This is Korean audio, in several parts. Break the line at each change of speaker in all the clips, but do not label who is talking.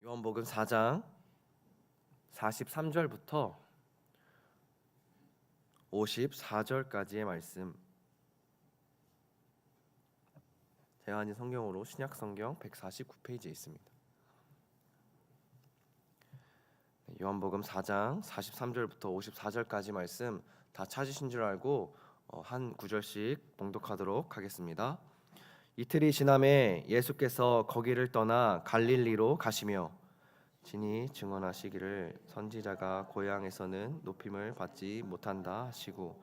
요한복음 4장 43절부터 54절까지의 말씀, 제가 아닌 성경으로 신약성경 149페이지에 있습니다. 요한복음 4장 43절부터 54절까지 말씀 다 찾으신 줄 알고 한 구절씩 봉독하도록 하겠습니다. 이틀이 지남에 예수께서 거기를 떠나 갈릴리로 가시며 친히 증언하시기를 선지자가 고향에서는 높임을 받지 못한다 하시고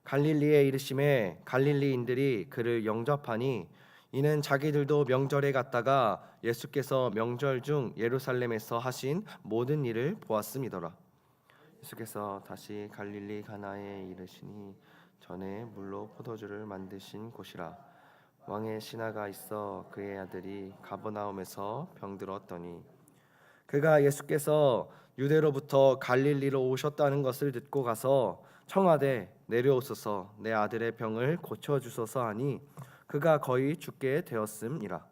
갈릴리에 이르심에 갈릴리인들이 그를 영접하니 이는 자기들도 명절에 갔다가 예수께서 명절 중 예루살렘에서 하신 모든 일을 보았음이더라. 예수께서 다시 갈릴리 가나에 이르시니 전에 물로 포도주를 만드신 곳이라. 왕의 신하가 있어 그의 아들이 가버나움에서 병들었더니 그가 예수께서 유대로부터 갈릴리로 오셨다는 것을 듣고 가서 청하되 내려오소서 내 아들의 병을 고쳐주소서 하니 그가 거의 죽게 되었음이라.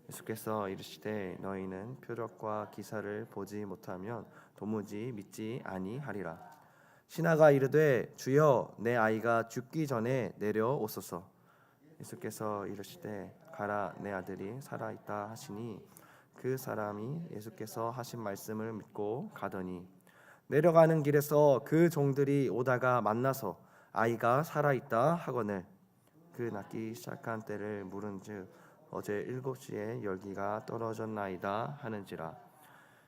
예수께서 이르시되 너희는 표적과 기사를 보지 못하면 도무지 믿지 아니하리라. 신하가 이르되 주여 내 아이가 죽기 전에 내려오소서. 예수께서 이르시되 가라 내 아들이 살아있다 하시니 그 사람이 예수께서 하신 말씀을 믿고 가더니 내려가는 길에서 그 종들이 오다가 만나서 아이가 살아있다 하거늘 그 낫기 시작한 때를 물은즉 어제 7시에 열기가 떨어졌나이다 하는지라.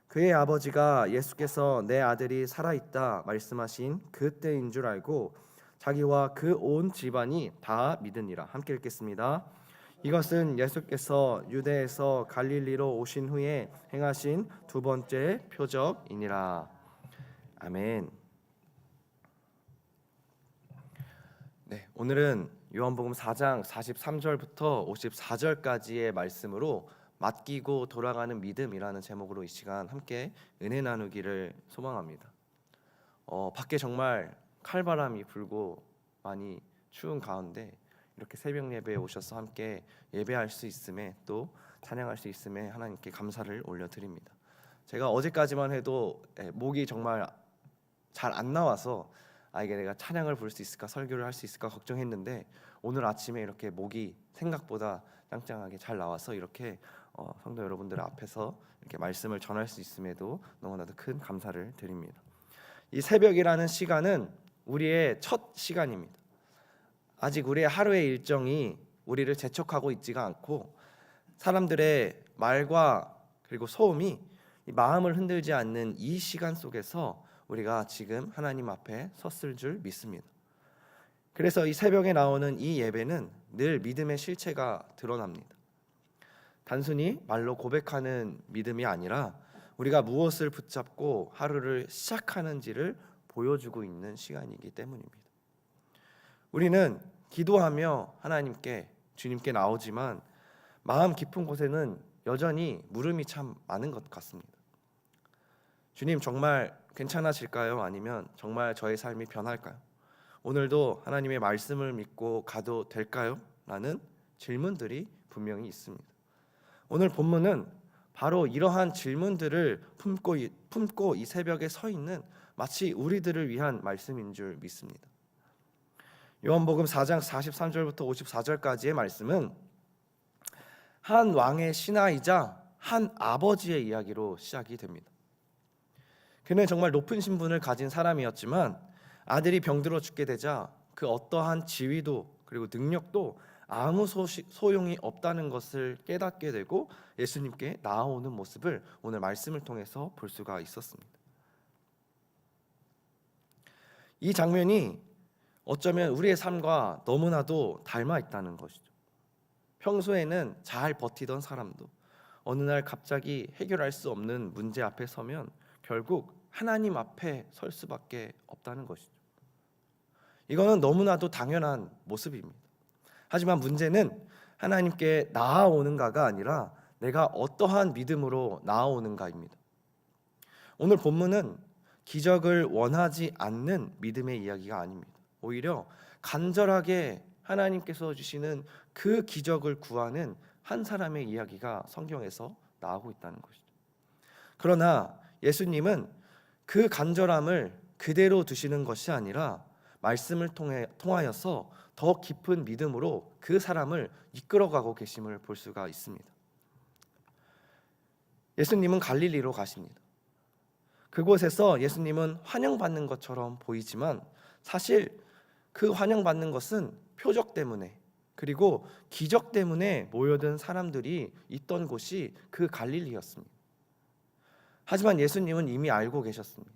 그의 아버지가 예수께서 내 아들이 살아있다 말씀하신 그때인 줄 알고 자기와 그 온 집안이 다 믿으니라. 함께 읽겠습니다. 이것은 예수께서 유대에서 갈릴리로 오신 후에 행하신 두 번째 표적이니라. 아멘. 네, 오늘은 요한복음 4장 43절부터 54절까지의 말씀으로 맡기고 돌아가는 믿음이라는 제목으로 이 시간 함께 은혜 나누기를 소망합니다. 밖에 정말 칼바람이 불고 많이 추운 가운데 이렇게 새벽 예배에 오셔서 함께 예배할 수 있음에 또 찬양할 수 있음에 하나님께 감사를 올려드립니다. 제가 어제까지만 해도 목이 정말 잘 안 나와서 이게 내가 찬양을 부를 수 있을까 설교를 할 수 있을까 걱정했는데 오늘 아침에 이렇게 목이 생각보다 짱짱하게 잘 나와서 이렇게 성도 여러분들 앞에서 이렇게 말씀을 전할 수 있음에도 너무나도 큰 감사를 드립니다. 이 새벽이라는 시간은 우리의 첫 시간입니다. 아직 우리의 하루의 일정이 우리를 재촉하고 있지가 않고 사람들의 말과 그리고 소음이 이 마음을 흔들지 않는 이 시간 속에서 우리가 지금 하나님 앞에 섰을 줄 믿습니다. 그래서 이 새벽에 나오는 이 예배는 늘 믿음의 실체가 드러납니다. 단순히 말로 고백하는 믿음이 아니라 우리가 무엇을 붙잡고 하루를 시작하는지를 보여주고 있는 시간이기 때문입니다. 우리는 기도하며 하나님께 주님께 나오지만 마음 깊은 곳에는 여전히 물음이 참 많은 것 같습니다. 주님 정말 괜찮아질까요? 아니면 정말 저의 삶이 변할까요? 오늘도 하나님의 말씀을 믿고 가도 될까요? 라는 질문들이 분명히 있습니다. 오늘 본문은 바로 이러한 질문들을 품고 이 새벽에 서 있는 마치 우리들을 위한 말씀인 줄 믿습니다. 요한복음 4장 43절부터 54절까지의 말씀은 한 왕의 신하이자 한 아버지의 이야기로 시작이 됩니다. 그는 정말 높은 신분을 가진 사람이었지만 아들이 병들어 죽게 되자 그 어떠한 지위도 그리고 능력도 아무 소용이 없다는 것을 깨닫게 되고 예수님께 나아오는 모습을 오늘 말씀을 통해서 볼 수가 있었습니다. 이 장면이 어쩌면 우리의 삶과 너무나도 닮아 있다는 것이죠. 평소에는 잘 버티던 사람도 어느 날 갑자기 해결할 수 없는 문제 앞에 서면 결국 하나님 앞에 설 수밖에 없다는 것이죠. 이거는 너무나도 당연한 모습입니다. 하지만 문제는 하나님께 나아오는가가 아니라 내가 어떠한 믿음으로 나아오는가입니다. 오늘 본문은 기적을 원하지 않는 믿음의 이야기가 아닙니다. 오히려 간절하게 하나님께서 주시는 그 기적을 구하는 한 사람의 이야기가 성경에서 나오고 있다는 것이죠. 그러나 예수님은 그 간절함을 그대로 두시는 것이 아니라 말씀을 통하여서 더 깊은 믿음으로 그 사람을 이끌어가고 계심을 볼 수가 있습니다. 예수님은 갈릴리로 가십니다. 그곳에서 예수님은 환영받는 것처럼 보이지만 사실 그 환영받는 것은 표적 때문에, 그리고 기적 때문에 모여든 사람들이 있던 곳이 그 갈릴리였습니다. 하지만 예수님은 이미 알고 계셨습니다.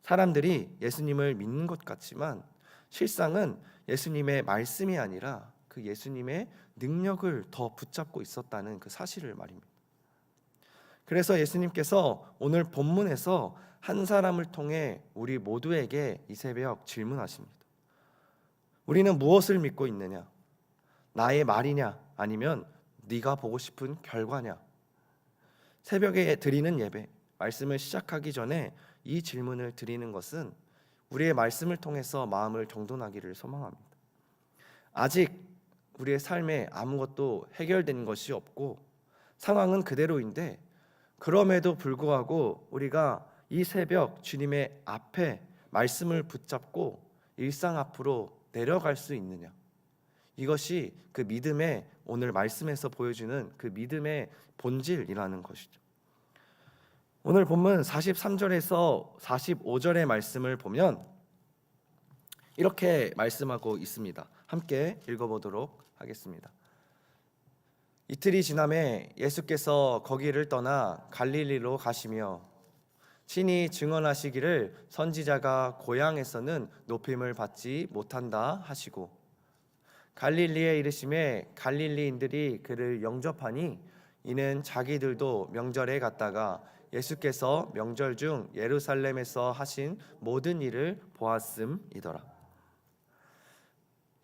사람들이 예수님을 믿는 것 같지만 실상은 예수님의 말씀이 아니라 그 예수님의 능력을 더 붙잡고 있었다는 그 사실을 말입니다. 그래서 예수님께서 오늘 본문에서 한 사람을 통해 우리 모두에게 이 새벽 질문하십니다. 우리는 무엇을 믿고 있느냐? 나의 말이냐? 아니면 네가 보고 싶은 결과냐? 새벽에 드리는 예배, 말씀을 시작하기 전에 이 질문을 드리는 것은 우리의 말씀을 통해서 마음을 정돈하기를 소망합니다. 아직 우리의 삶에 아무것도 해결된 것이 없고 상황은 그대로인데, 그럼에도 불구하고 우리가 이 새벽 주님의 앞에 말씀을 붙잡고 일상 앞으로 내려갈 수 있느냐, 이것이 그 믿음의, 오늘 말씀에서 보여주는 그 믿음의 본질이라는 것이죠. 오늘 본문 43절에서 45절의 말씀을 보면 이렇게 말씀하고 있습니다. 함께 읽어보도록 하겠습니다. 이틀이 지남에 예수께서 거기를 떠나 갈릴리로 가시며 친히 증언하시기를 선지자가 고향에서는 높임을 받지 못한다 하시고, 갈릴리에 이르심에 갈릴리인들이 그를 영접하니 이는 자기들도 명절에 갔다가 예수께서 명절 중 예루살렘에서 하신 모든 일을 보았음이더라.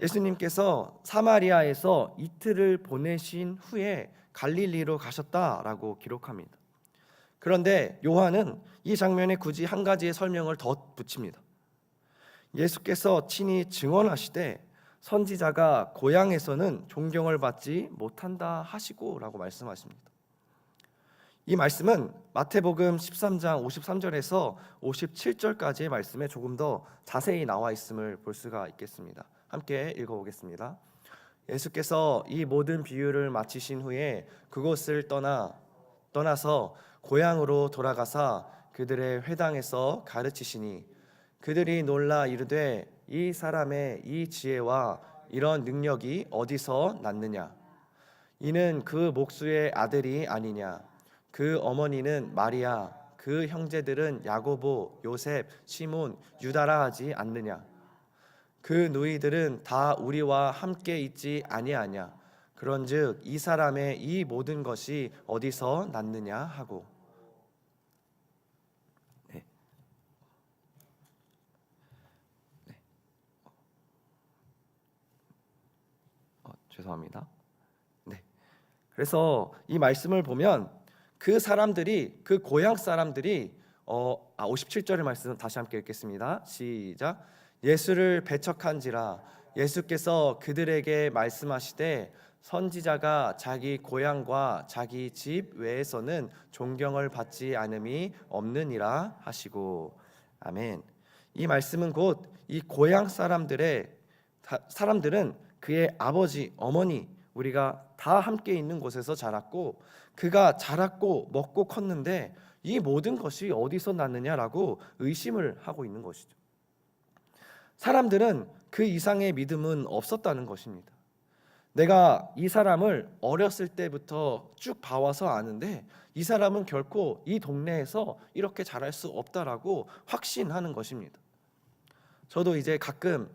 예수님께서 사마리아에서 이틀을 보내신 후에 갈릴리로 가셨다라고 기록합니다. 그런데 요한은 이 장면에 굳이 한 가지의 설명을 덧붙입니다. 예수께서 친히 증언하시되 선지자가 고향에서는 존경을 받지 못한다 하시고 라고 말씀하십니다. 이 말씀은 마태복음 13장 53절에서 57절까지의 말씀에 조금 더 자세히 나와 있음을 볼 수가 있겠습니다. 함께 읽어보겠습니다. 예수께서 이 모든 비유를 마치신 후에 그곳을 떠나서 고향으로 돌아가사 그들의 회당에서 가르치시니 그들이 놀라 이르되 이 사람의 이 지혜와 이런 능력이 어디서 났느냐? 이는 그 목수의 아들이 아니냐? 그 어머니는 마리아, 그 형제들은 야고보, 요셉, 시몬, 유다라 하지 않느냐? 그 누이들은 다 우리와 함께 있지 아니하냐? 그런즉 이 사람의 이 모든 것이 어디서 났느냐 하고. 죄송합니다. 그래서 이 말씀을 보면 그 사람들이, 그 고향 사람들이 57절의 말씀 다시 함께 읽겠습니다. 시작. 예수를 배척한지라 예수께서 그들에게 말씀하시되 선지자가 자기 고향과 자기 집 외에서는 존경을 받지 않음이 없느니라 하시고. 아멘. 이 말씀은 곧 이 고향 사람들은 그의 아버지, 어머니, 우리가 다 함께 있는 곳에서 자랐고 그가 자랐고 먹고 컸는데 이 모든 것이 어디서 났느냐라고 의심을 하고 있는 것이죠. 사람들은 그 이상의 믿음은 없었다는 것입니다. 내가 이 사람을 어렸을 때부터 쭉 봐와서 아는데 이 사람은 결코 이 동네에서 이렇게 자랄 수 없다라고 확신하는 것입니다. 저도 이제 가끔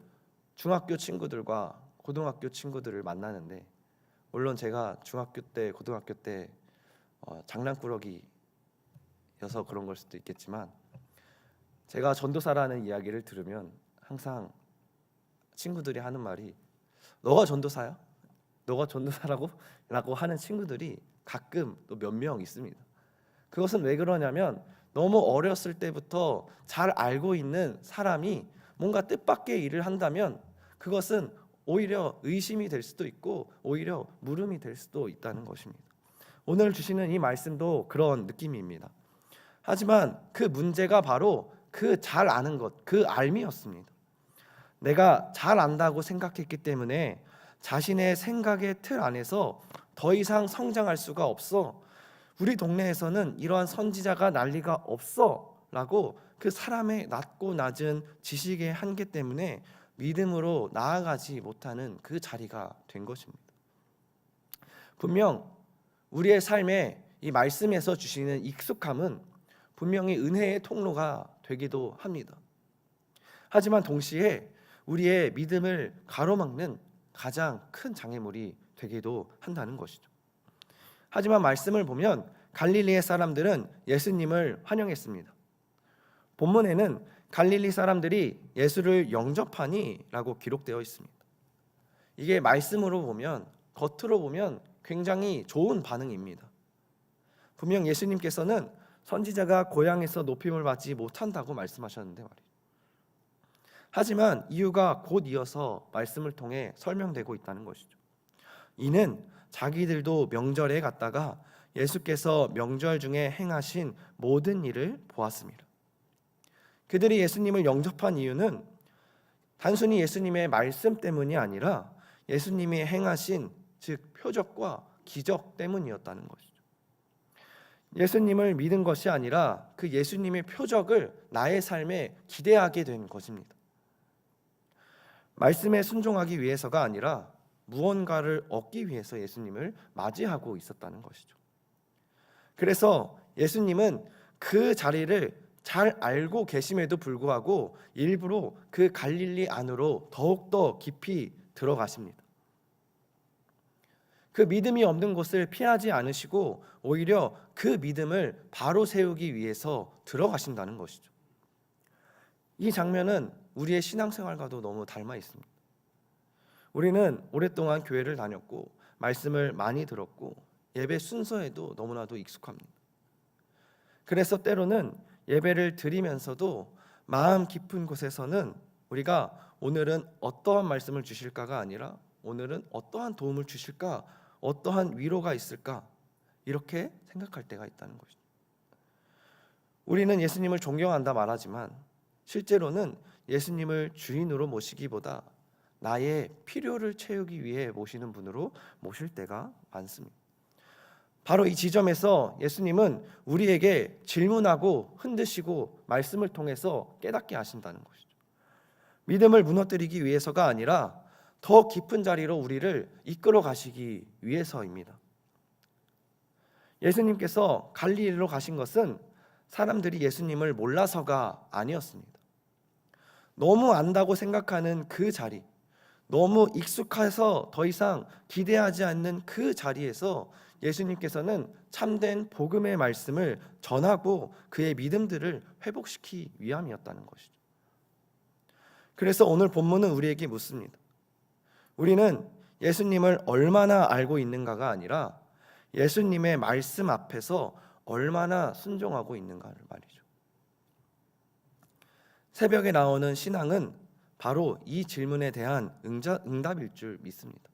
중학교 친구들과 고등학교 친구들을 만나는데, 물론 제가 중학교 때, 고등학교 때 장난꾸러기여서 그런 걸 수도 있겠지만, 제가 전도사라는 이야기를 들으면 항상 친구들이 하는 말이 너가 전도사야? 너가 전도사라고? 라고 하는 친구들이 가끔 또 몇 명 있습니다. 그것은 왜 그러냐면 너무 어렸을 때부터 잘 알고 있는 사람이 뭔가 뜻밖의 일을 한다면 그것은 오히려 의심이 될 수도 있고 오히려 물음이 될 수도 있다는 것입니다. 오늘 주시는 이 말씀도 그런 느낌입니다. 하지만 그 문제가 바로 그 잘 아는 것, 그 알미였습니다. 내가 잘 안다고 생각했기 때문에 자신의 생각의 틀 안에서 더 이상 성장할 수가 없어. 우리 동네에서는 이러한 선지자가 난리가 없어 라고 그 사람의 낮고 낮은 지식의 한계 때문에 믿음으로 나아가지 못하는 그 자리가 된 것입니다. 분명 우리의 삶에 이 말씀에서 주시는 익숙함은 분명히 은혜의 통로가 되기도 합니다. 하지만 동시에 우리의 믿음을 가로막는 가장 큰 장애물이 되기도 한다는 것이죠. 하지만 말씀을 보면 갈릴리의 사람들은 예수님을 환영했습니다. 본문에는 갈릴리 사람들이 예수를 영접하니라고 기록되어 있습니다. 이게 말씀으로 보면, 겉으로 보면 굉장히 좋은 반응입니다. 분명 예수님께서는 선지자가 고향에서 높임을 받지 못한다고 말씀하셨는데 말이죠. 하지만 이유가 곧 이어서 말씀을 통해 설명되고 있다는 것이죠. 이는 자기들도 명절에 갔다가 예수께서 명절 중에 행하신 모든 일을 보았습니다. 그들이 예수님을 영접한 이유는 단순히 예수님의 말씀 때문이 아니라 예수님이 행하신 즉 표적과 기적 때문이었다는 것이죠. 예수님을 믿은 것이 아니라 그 예수님의 표적을 나의 삶에 기대하게 된 것입니다. 말씀에 순종하기 위해서가 아니라 무언가를 얻기 위해서 예수님을 맞이하고 있었다는 것이죠. 그래서 예수님은 그 자리를 잘 알고 계심에도 불구하고 일부러 그 갈릴리 안으로 더욱더 깊이 들어가십니다. 그 믿음이 없는 곳을 피하지 않으시고 오히려 그 믿음을 바로 세우기 위해서 들어가신다는 것이죠. 이 장면은 우리의 신앙생활과도 너무 닮아 있습니다. 우리는 오랫동안 교회를 다녔고 말씀을 많이 들었고 예배 순서에도 너무나도 익숙합니다. 그래서 때로는 예배를 드리면서도 마음 깊은 곳에서는 우리가 오늘은 어떠한 말씀을 주실까가 아니라 오늘은 어떠한 도움을 주실까, 어떠한 위로가 있을까 이렇게 생각할 때가 있다는 것이죠. 우리는 예수님을 존경한다 말하지만 실제로는 예수님을 주인으로 모시기보다 나의 필요를 채우기 위해 모시는 분으로 모실 때가 많습니다. 바로 이 지점에서 예수님은 우리에게 질문하고 흔드시고 말씀을 통해서 깨닫게 하신다는 것이죠. 믿음을 무너뜨리기 위해서가 아니라 더 깊은 자리로 우리를 이끌어 가시기 위해서입니다. 예수님께서 갈릴리로 가신 것은 사람들이 예수님을 몰라서가 아니었습니다. 너무 안다고 생각하는 그 자리, 너무 익숙해서 더 이상 기대하지 않는 그 자리에서 예수님께서는 참된 복음의 말씀을 전하고 그의 믿음들을 회복시키기 위함이었다는 것이죠. 그래서 오늘 본문은 우리에게 묻습니다. 우리는 예수님을 얼마나 알고 있는가가 아니라 예수님의 말씀 앞에서 얼마나 순종하고 있는가를 말이죠. 새벽에 나오는 신앙은 바로 이 질문에 대한 응답일 줄 믿습니다.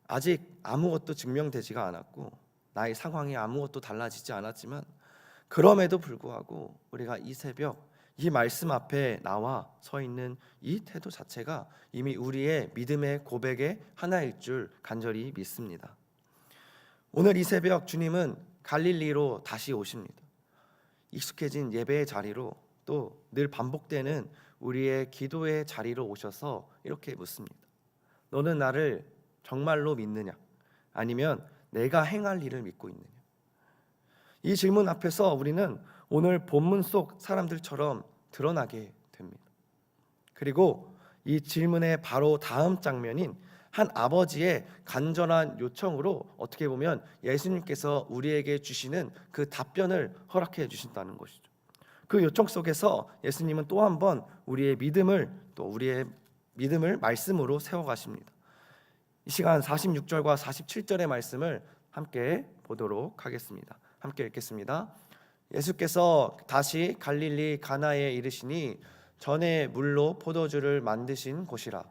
아직 아무것도 증명되지가 않았고 나의 상황이 아무것도 달라지지 않았지만 그럼에도 불구하고 우리가 이 새벽 이 말씀 앞에 나와 서 있는 이 태도 자체가 이미 우리의 믿음의 고백의 하나일 줄 간절히 믿습니다. 오늘 이 새벽 주님은 갈릴리로 다시 오십니다. 익숙해진 예배의 자리로 또 늘 반복되는 우리의 기도의 자리로 오셔서 이렇게 묻습니다. 너는 나를 정말로 믿느냐? 아니면 내가 행할 일을 믿고 있느냐? 이 질문 앞에서 우리는 오늘 본문 속 사람들처럼 드러나게 됩니다. 그리고 이 질문의 바로 다음 장면인 한 아버지의 간절한 요청으로 어떻게 보면 예수님께서 우리에게 주시는 그 답변을 허락해 주신다는 것이죠. 그 요청 속에서 예수님은 또 한 번 우리의 믿음을 말씀으로 세워 가십니다. 이 시간 46절과 47절의 말씀을 함께 보도록 하겠습니다. 함께 읽겠습니다. 예수께서 다시 갈릴리 가나에 이르시니 전에 물로 포도주를 만드신 곳이라.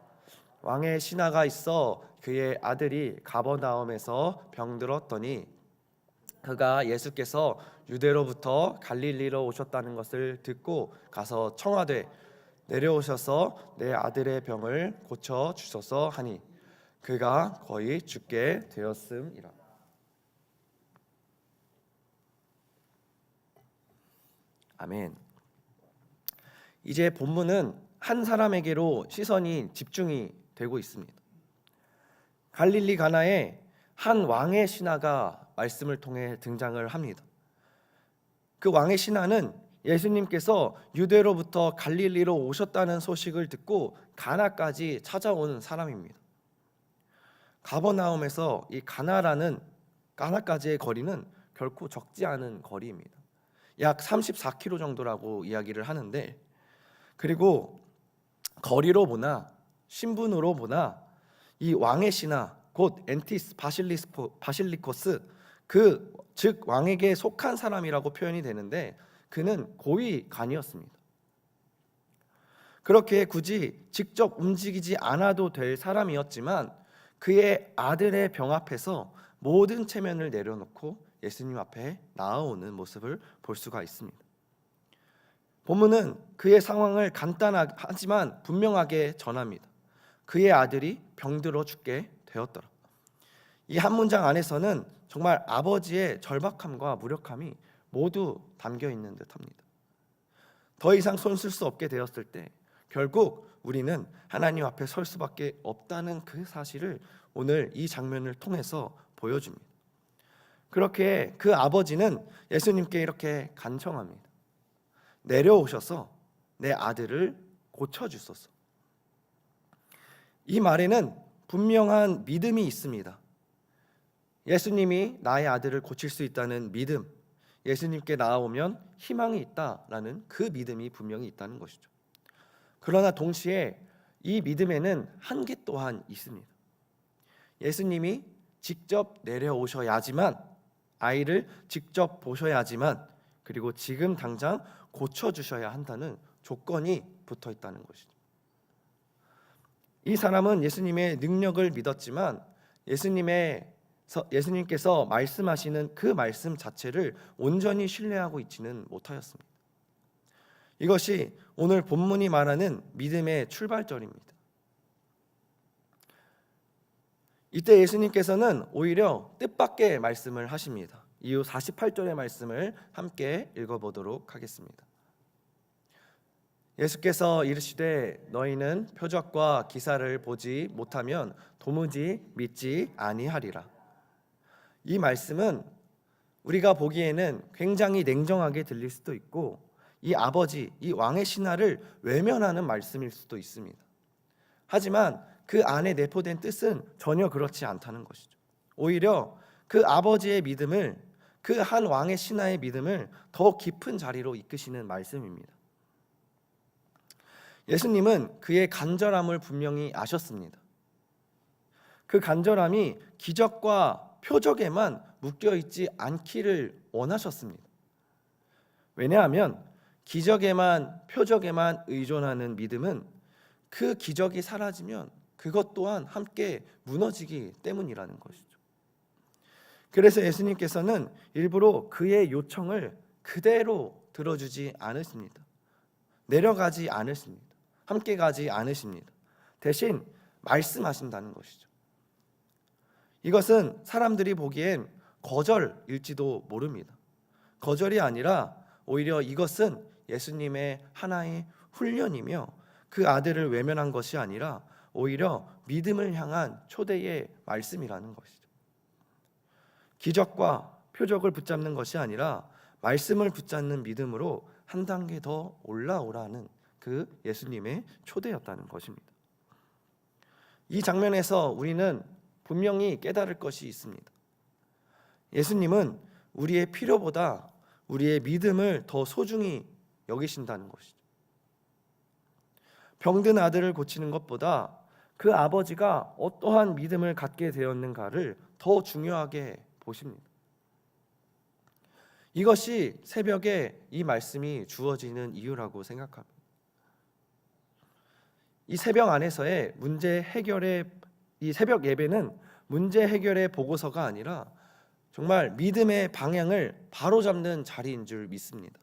왕의 신하가 있어 그의 아들이 가버나움에서 병들었더니 그가 예수께서 유대로부터 갈릴리로 오셨다는 것을 듣고 가서 청하되 내려오셔서 내 아들의 병을 고쳐 주소서 하니 그가 거의 죽게 되었음이라. 아멘. 이제 본문은 한 사람에게로 시선이 집중이 되고 있습니다. 갈릴리 가나에 한 왕의 신하가 말씀을 통해 등장을 합니다. 그 왕의 신하는 예수님께서 유대로부터 갈릴리로 오셨다는 소식을 듣고 가나까지 찾아온 사람입니다. 가버나움에서 이 가나까지의 거리는 결코 적지 않은 거리입니다. 약 34km 정도라고 이야기를 하는데, 그리고 거리로 보나 신분으로 보나 이 왕의 신하 곧 엔티스 바실리코스 즉 왕에게 속한 사람이라고 표현이 되는데 그는 고위관이었습니다. 그렇게 굳이 직접 움직이지 않아도 될 사람이었지만 그의 아들의 병 앞에서 모든 체면을 내려놓고 예수님 앞에 나아오는 모습을 볼 수가 있습니다. 본문은 그의 상황을 간단하지만 분명하게 전합니다. 그의 아들이 병들어 죽게 되었더라. 이 한 문장 안에서는 정말 아버지의 절박함과 무력함이 모두 담겨 있는 듯합니다. 더 이상 손 쓸 수 없게 되었을 때 결국 우리는 하나님 앞에 설 수밖에 없다는 그 사실을 오늘 이 장면을 통해서 보여줍니다. 그렇게 그 아버지는 예수님께 이렇게 간청합니다. 내려오셔서 내 아들을 고쳐주소서. 이 말에는 분명한 믿음이 있습니다. 예수님이 나의 아들을 고칠 수 있다는 믿음, 예수님께 나아오면 희망이 있다라는 그 믿음이 분명히 있다는 것이죠. 그러나 동시에 이 믿음에는 한계 또한 있습니다. 예수님이 직접 내려오셔야지만, 아이를 직접 보셔야지만, 그리고 지금 당장 고쳐주셔야 한다는 조건이 붙어 있다는 것이죠. 이 사람은 예수님의 능력을 믿었지만 예수님께서 말씀하시는 그 말씀 자체를 온전히 신뢰하고 있지는 못하였습니다. 이것이 오늘 본문이 말하는 믿음의 출발점입니다. 이때 예수님께서는 오히려 뜻밖의 말씀을 하십니다. 이후 48절의 말씀을 함께 읽어보도록 하겠습니다. 예수께서 이르시되 너희는 표적과 기사를 보지 못하면 도무지 믿지 아니하리라. 이 말씀은 우리가 보기에는 굉장히 냉정하게 들릴 수도 있고 이 아버지, 이 왕의 신하를 외면하는 말씀일 수도 있습니다. 하지만 그 안에 내포된 뜻은 전혀 그렇지 않다는 것이죠. 오히려 그 아버지의 믿음을, 그 한 왕의 신하의 믿음을 더 깊은 자리로 이끄시는 말씀입니다. 예수님은 그의 간절함을 분명히 아셨습니다. 그 간절함이 기적과 표적에만 묶여있지 않기를 원하셨습니다. 왜냐하면 기적에만, 표적에만 의존하는 믿음은 그 기적이 사라지면 그것 또한 함께 무너지기 때문이라는 것이죠. 그래서 예수님께서는 일부러 그의 요청을 그대로 들어주지 않으십니다. 내려가지 않으십니다. 함께 가지 않으십니다. 대신 말씀하신다는 것이죠. 이것은 사람들이 보기엔 거절일지도 모릅니다. 거절이 아니라 오히려 이것은 예수님의 하나의 훈련이며 그 아들을 외면한 것이 아니라 오히려 믿음을 향한 초대의 말씀이라는 것이죠. 기적과 표적을 붙잡는 것이 아니라 말씀을 붙잡는 믿음으로 한 단계 더 올라오라는 그 예수님의 초대였다는 것입니다. 이 장면에서 우리는 분명히 깨달을 것이 있습니다. 예수님은 우리의 필요보다 우리의 믿음을 더 소중히 여기신다는 것이죠. 병든 아들을 고치는 것보다 그 아버지가 어떠한 믿음을 갖게 되었는가를 더 중요하게 보십니다. 이것이 새벽에 이 말씀이 주어지는 이유라고 생각합니다. 이 새벽 안에서의 이 새벽 예배는 문제 해결의 보고서가 아니라 정말 믿음의 방향을 바로잡는 자리인 줄 믿습니다.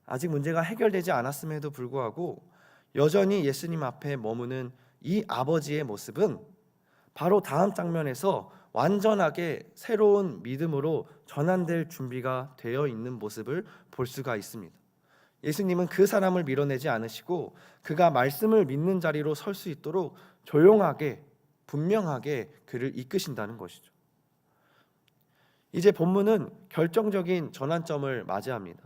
아직 문제가 해결되지 않았음에도 불구하고 여전히 예수님 앞에 머무는 이 아버지의 모습은 바로 다음 장면에서 완전하게 새로운 믿음으로 전환될 준비가 되어 있는 모습을 볼 수가 있습니다. 예수님은 그 사람을 밀어내지 않으시고 그가 말씀을 믿는 자리로 설 수 있도록 조용하게 분명하게 그를 이끄신다는 것이죠. 이제 본문은 결정적인 전환점을 맞이합니다.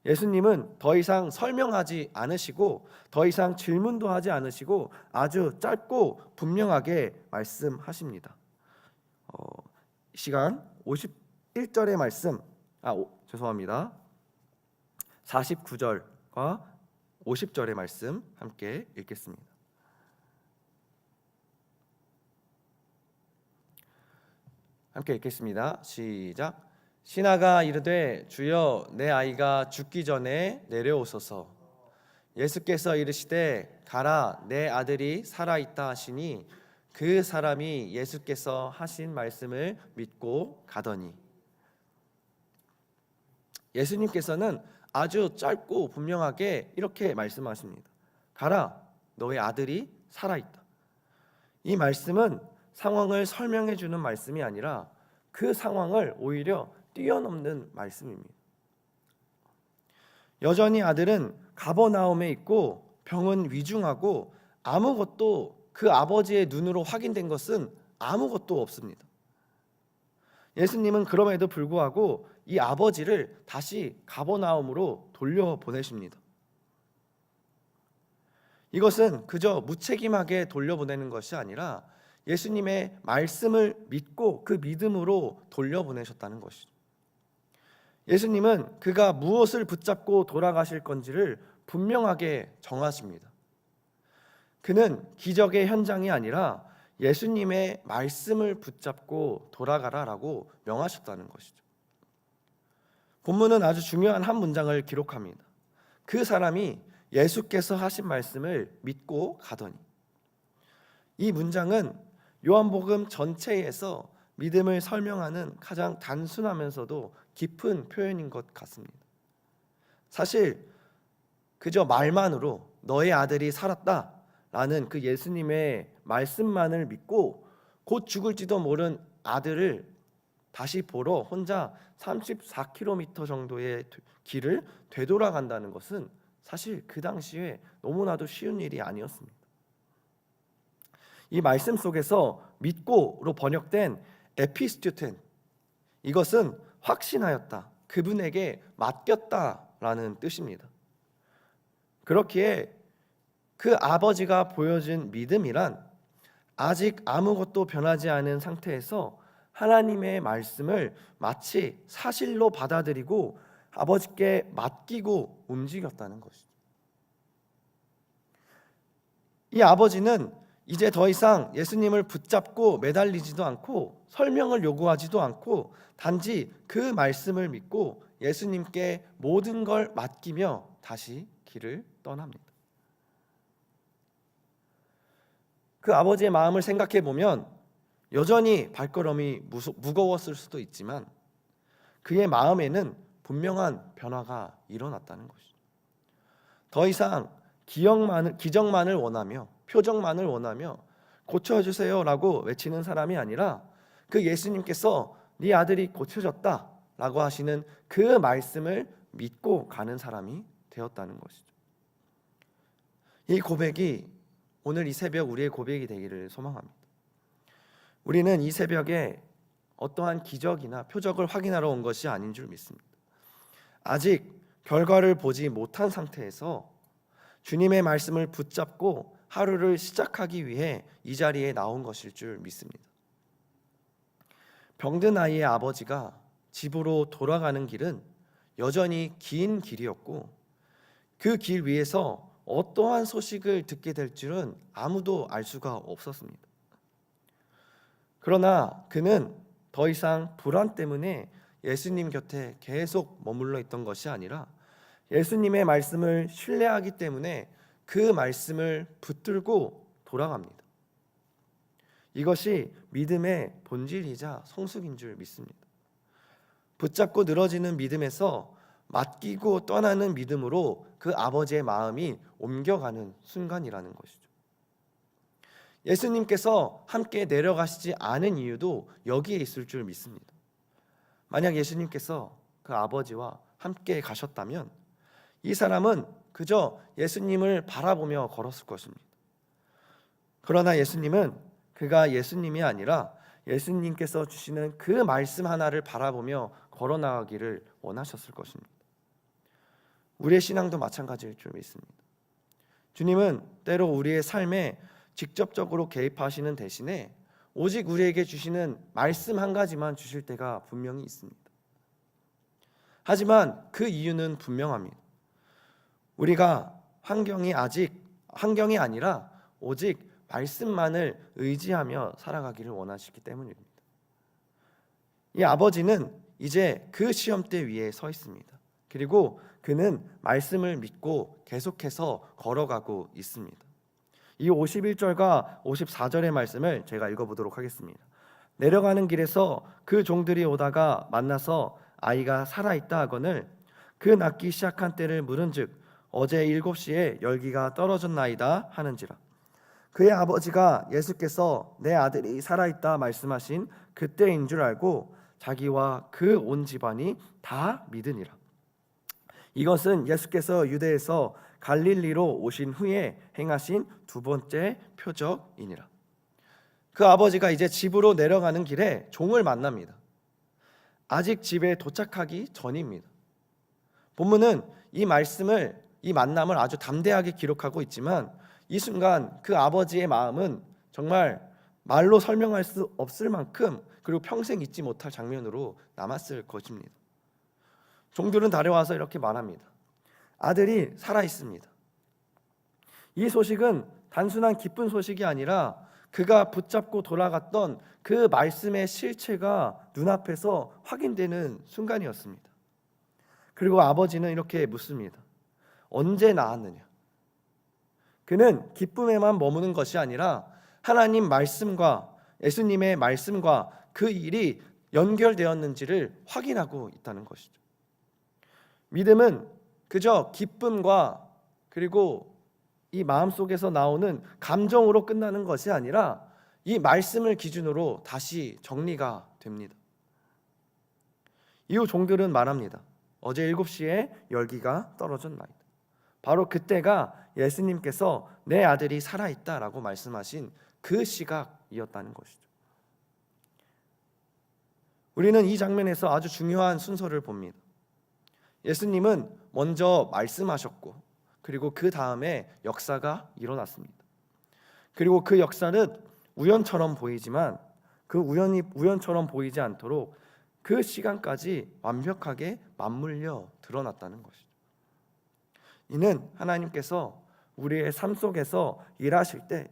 예수님은 더 이상 설명하지 않으시고 더 이상 질문도 하지 않으시고 아주 짧고 분명하게 말씀하십니다. 시간 51절의 말씀, 죄송합니다. 49절과 50절의 말씀 함께 읽겠습니다. 함께 읽겠습니다. 시작. 신하가 이르되 주여 내 아이가 죽기 전에 내려오소서. 예수께서 이르시되 가라 내 아들이 살아있다 하시니 그 사람이 예수께서 하신 말씀을 믿고 가더니. 예수님께서는 아주 짧고 분명하게 이렇게 말씀하십니다. 가라 너의 아들이 살아있다. 이 말씀은 상황을 설명해 주는 말씀이 아니라 그 상황을 오히려 뛰어넘는 말씀입니다. 여전히 아들은 가버나움에 있고 병은 위중하고 아무것도 그 아버지의 눈으로 확인된 것은 아무것도 없습니다. 예수님은 그럼에도 불구하고 이 아버지를 다시 가버나움으로 돌려보내십니다. 이것은 그저 무책임하게 돌려보내는 것이 아니라 예수님의 말씀을 믿고 그 믿음으로 돌려보내셨다는 것이죠. 예수님은 그가 무엇을 붙잡고 돌아가실 건지를 분명하게 정하십니다. 그는 기적의 현장이 아니라 예수님의 말씀을 붙잡고 돌아가라라고 명하셨다는 것이죠. 본문은 아주 중요한 한 문장을 기록합니다. 그 사람이 예수께서 하신 말씀을 믿고 가더니. 이 문장은 요한복음 전체에서 믿음을 설명하는 가장 단순하면서도 깊은 표현인 것 같습니다. 사실 그저 말만으로 너의 아들이 살았다라는 그 예수님의 말씀만을 믿고 곧 죽을지도 모른 아들을 다시 보러 혼자 34km 정도의 길을 되돌아간다는 것은 사실 그 당시에 너무나도 쉬운 일이 아니었습니다. 이 말씀 속에서 믿고로 번역된 에피스튜텐, 이것은 확신하였다, 그분에게 맡겼다라는 뜻입니다. 그렇기에 그 아버지가 보여준 믿음이란 아직 아무것도 변하지 않은 상태에서 하나님의 말씀을 마치 사실로 받아들이고 아버지께 맡기고 움직였다는 것이죠. 이 아버지는 이제 더 이상 예수님을 붙잡고 매달리지도 않고 설명을 요구하지도 않고 단지 그 말씀을 믿고 예수님께 모든 걸 맡기며 다시 길을 떠납니다. 그 아버지의 마음을 생각해 보면 여전히 발걸음이 무거웠을 수도 있지만 그의 마음에는 분명한 변화가 일어났다는 것이죠. 더 이상 기적만을 원하며 표적만을 원하며 고쳐주세요라고 외치는 사람이 아니라 그 예수님께서 네 아들이 고쳐졌다라고 하시는 그 말씀을 믿고 가는 사람이 되었다는 것이죠. 이 고백이 오늘 이 새벽 우리의 고백이 되기를 소망합니다. 우리는 이 새벽에 어떠한 기적이나 표적을 확인하러 온 것이 아닌 줄 믿습니다. 아직 결과를 보지 못한 상태에서 주님의 말씀을 붙잡고 하루를 시작하기 위해 이 자리에 나온 것일 줄 믿습니다. 병든 아이의 아버지가 집으로 돌아가는 길은 여전히 긴 길이었고 그 길 위에서 어떠한 소식을 듣게 될 줄은 아무도 알 수가 없었습니다. 그러나 그는 더 이상 불안 때문에 예수님 곁에 계속 머물러 있던 것이 아니라 예수님의 말씀을 신뢰하기 때문에 그 말씀을 붙들고 돌아갑니다. 이것이 믿음의 본질이자 성숙인 줄 믿습니다. 붙잡고 늘어지는 믿음에서 맡기고 떠나는 믿음으로 그 아버지의 마음이 옮겨가는 순간이라는 것이죠. 예수님께서 함께 내려가시지 않은 이유도 여기에 있을 줄 믿습니다. 만약 예수님께서 그 아버지와 함께 가셨다면 이 사람은 그저 예수님을 바라보며 걸었을 것입니다. 그러나 예수님은 그가 예수님이 아니라 예수님께서 주시는 그 말씀 하나를 바라보며 걸어나가기를 원하셨을 것입니다. 우리의 신앙도 마찬가지일 줄 믿습니다. 주님은 때로 우리의 삶에 직접적으로 개입하시는 대신에 오직 우리에게 주시는 말씀 한 가지만 주실 때가 분명히 있습니다. 하지만 그 이유는 분명합니다. 우리가 환경이 아니라 오직 말씀만을 의지하며 살아가기를 원하시기 때문입니다. 이 아버지는 이제 그 시험대 위에 서 있습니다. 그리고 그는 말씀을 믿고 계속해서 걸어가고 있습니다. 이 51절과 54절의 말씀을 제가 읽어보도록 하겠습니다. 내려가는 길에서 그 종들이 오다가 만나서 아이가 살아있다 하거늘 그 낳기 시작한 때를 물은즉 어제 7시에 열기가 떨어졌나이다 하는지라. 그의 아버지가 예수께서 내 아들이 살아있다 말씀하신 그때인 줄 알고 자기와 그 온 집안이 다 믿으니라. 이것은 예수께서 유대에서 갈릴리로 오신 후에 행하신 두 번째 표적이니라. 그 아버지가 이제 집으로 내려가는 길에 종을 만납니다. 아직 집에 도착하기 전입니다. 본문은 이 만남을 아주 담대하게 기록하고 있지만 이 순간 그 아버지의 마음은 정말 말로 설명할 수 없을 만큼 그리고 평생 잊지 못할 장면으로 남았을 것입니다. 종들은 달려와서 이렇게 말합니다. 아들이 살아 있습니다. 이 소식은 단순한 기쁜 소식이 아니라 그가 붙잡고 돌아갔던 그 말씀의 실체가 눈앞에서 확인되는 순간이었습니다. 그리고 아버지는 이렇게 묻습니다. 언제 낳았느냐? 그는 기쁨에만 머무는 것이 아니라 하나님 말씀과 예수님의 말씀과 그 일이 연결되었는지를 확인하고 있다는 것이죠. 믿음은 그저 기쁨과 그리고 이 마음속에서 나오는 감정으로 끝나는 것이 아니라 이 말씀을 기준으로 다시 정리가 됩니다. 이후 종들은 말합니다. 어제 7시에 열기가 떨어졌나이다. 바로 그때가 예수님께서 내 아들이 살아있다라고 말씀하신 그 시각이었다는 것이죠. 우리는 이 장면에서 아주 중요한 순서를 봅니다. 예수님은 먼저 말씀하셨고 그리고 그 다음에 역사가 일어났습니다. 그리고 그 역사는 우연처럼 보이지만 그 우연이 우연처럼 보이지 않도록 그 시간까지 완벽하게 맞물려 드러났다는 것이죠. 이는 하나님께서 우리의 삶 속에서 일하실 때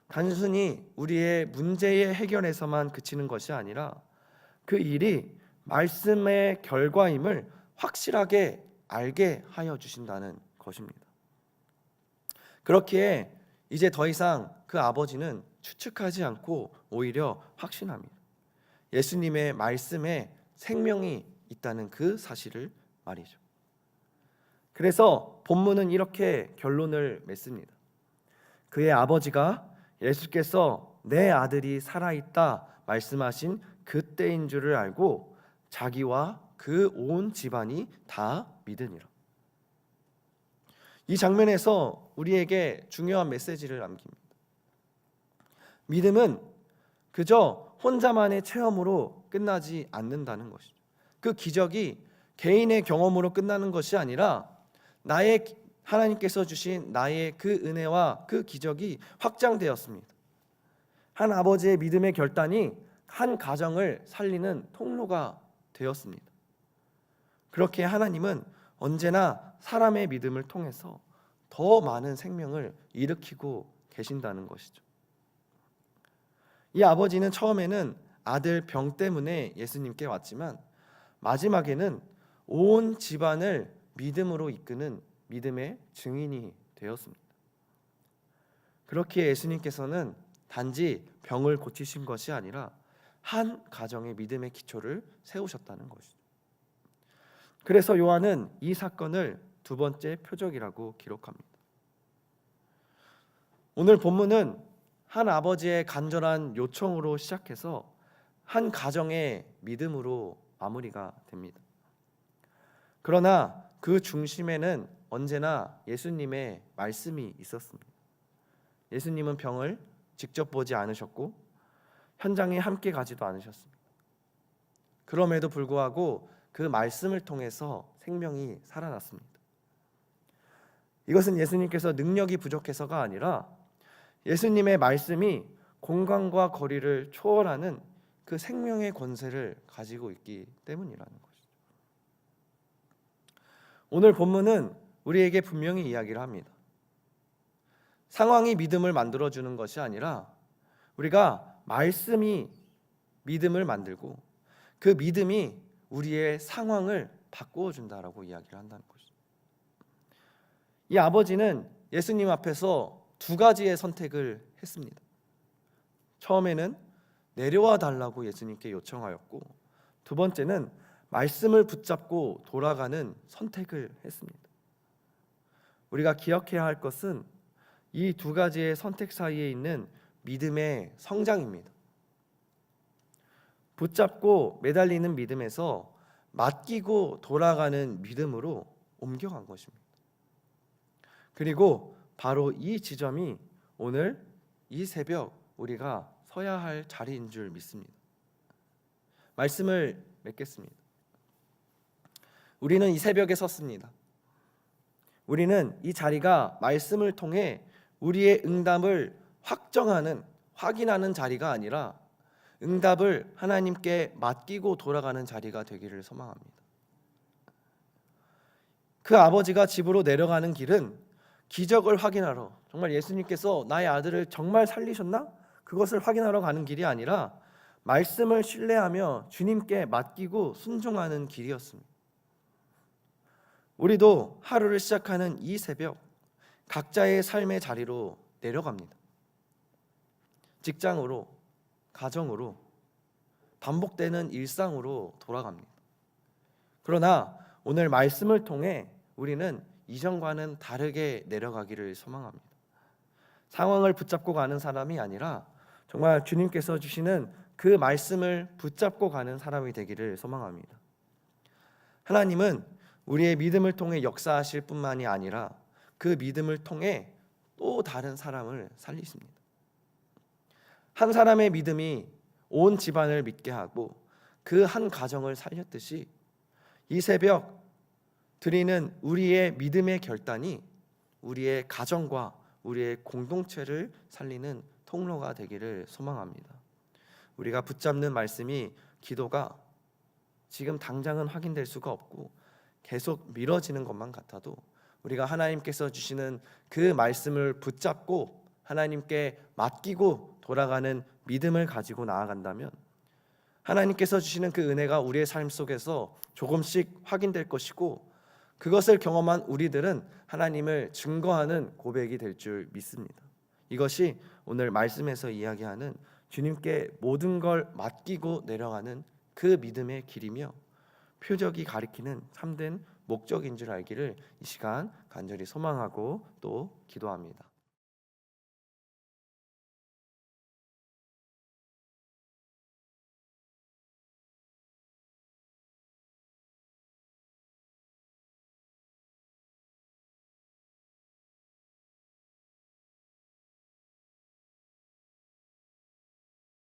단순히 우리의 문제의 해결에서만 그치는 것이 아니라 그 일이 말씀의 결과임을 확실하게 알게 하여 주신다는 것입니다. 그렇기에 이제 더 이상 그 아버지는 추측하지 않고 오히려 확신합니다. 예수님의 말씀에 생명이 있다는 그 사실을 말이죠. 그래서 본문은 이렇게 결론을 맺습니다. 그의 아버지가 예수께서 내 아들이 살아있다 말씀하신 그때인 줄을 알고 자기와 그 온 집안이 다 믿으니라. 이 장면에서 우리에게 중요한 메시지를 남깁니다. 믿음은 그저 혼자만의 체험으로 끝나지 않는다는 것이죠. 그 기적이 개인의 경험으로 끝나는 것이 아니라 하나님께서 주신 나의 그 은혜와 그 기적이 확장되었습니다. 한 아버지의 믿음의 결단이 한 가정을 살리는 통로가 되었습니다. 그렇게 하나님은 언제나 사람의 믿음을 통해서 더 많은 생명을 일으키고 계신다는 것이죠. 이 아버지는 처음에는 아들 병 때문에 예수님께 왔지만 마지막에는 온 집안을 믿음으로 이끄는 믿음의 증인이 되었습니다. 그렇기에 예수님께서는 단지 병을 고치신 것이 아니라 한 가정의 믿음의 기초를 세우셨다는 것이죠. 그래서 요한은 이 사건을 두 번째 표적이라고 기록합니다. 오늘 본문은 한 아버지의 간절한 요청으로 시작해서 한 가정의 믿음으로 마무리가 됩니다. 그러나 그 중심에는 언제나 예수님의 말씀이 있었습니다. 예수님은 병을 직접 보지 않으셨고 현장에 함께 가지도 않으셨습니다. 그럼에도 불구하고 그 말씀을 통해서 생명이 살아났습니다. 이것은 예수님께서 능력이 부족해서가 아니라 예수님의 말씀이 공간과 거리를 초월하는 그 생명의 권세를 가지고 있기 때문이라는 것이죠. 오늘 본문은 우리에게 분명히 이야기를 합니다. 상황이 믿음을 만들어주는 것이 아니라 우리가 말씀이 믿음을 만들고 그 믿음이 우리의 상황을 바꾸어 준다라고 이야기를 한다는 것이죠. 이 아버지는 예수님 앞에서 두 가지의 선택을 했습니다. 처음에는 내려와 달라고 예수님께 요청하였고, 두 번째는 말씀을 붙잡고 돌아가는 선택을 했습니다. 우리가 기억해야 할 것은 이 두 가지의 선택 사이에 있는 믿음의 성장입니다. 붙잡고 매달리는 믿음에서 맡기고 돌아가는 믿음으로 옮겨간 것입니다. 그리고 바로 이 지점이 오늘 이 새벽 우리가 서야 할 자리인 줄 믿습니다. 말씀을 맺겠습니다. 우리는 이 새벽에 섰습니다. 우리는 이 자리가 말씀을 통해 우리의 응답을 확인하는 자리가 아니라 응답을 하나님께 맡기고 돌아가는 자리가 되기를 소망합니다. 그 아버지가 집으로 내려가는 길은 기적을 확인하러, 정말 예수님께서 나의 아들을 정말 살리셨나? 그것을 확인하러 가는 길이 아니라 말씀을 신뢰하며 주님께 맡기고 순종하는 길이었습니다. 우리도 하루를 시작하는 이 새벽 각자의 삶의 자리로 내려갑니다. 직장으로, 가정으로, 반복되는 일상으로 돌아갑니다. 그러나 오늘 말씀을 통해 우리는 이전과는 다르게 내려가기를 소망합니다. 상황을 붙잡고 가는 사람이 아니라 정말 주님께서 주시는 그 말씀을 붙잡고 가는 사람이 되기를 소망합니다. 하나님은 우리의 믿음을 통해 역사하실 뿐만이 아니라 그 믿음을 통해 또 다른 사람을 살리십니다. 한 사람의 믿음이 온 집안을 믿게 하고 그 한 가정을 살렸듯이 이 새벽 드리는 우리의 믿음의 결단이 우리의 가정과 우리의 공동체를 살리는 통로가 되기를 소망합니다. 우리가 붙잡는 말씀이 기도가 지금 당장은 확인될 수가 없고 계속 미뤄지는 것만 같아도 우리가 하나님께서 주시는 그 말씀을 붙잡고 하나님께 맡기고 돌아가는 믿음을 가지고 나아간다면 하나님께서 주시는 그 은혜가 우리의 삶 속에서 조금씩 확인될 것이고 그것을 경험한 우리들은 하나님을 증거하는 고백이 될 줄 믿습니다. 이것이 오늘 말씀에서 이야기하는 주님께 모든 걸 맡기고 내려가는 그 믿음의 길이며 표적이 가리키는 참된 목적인 줄 알기를 이 시간 간절히 소망하고 또 기도합니다.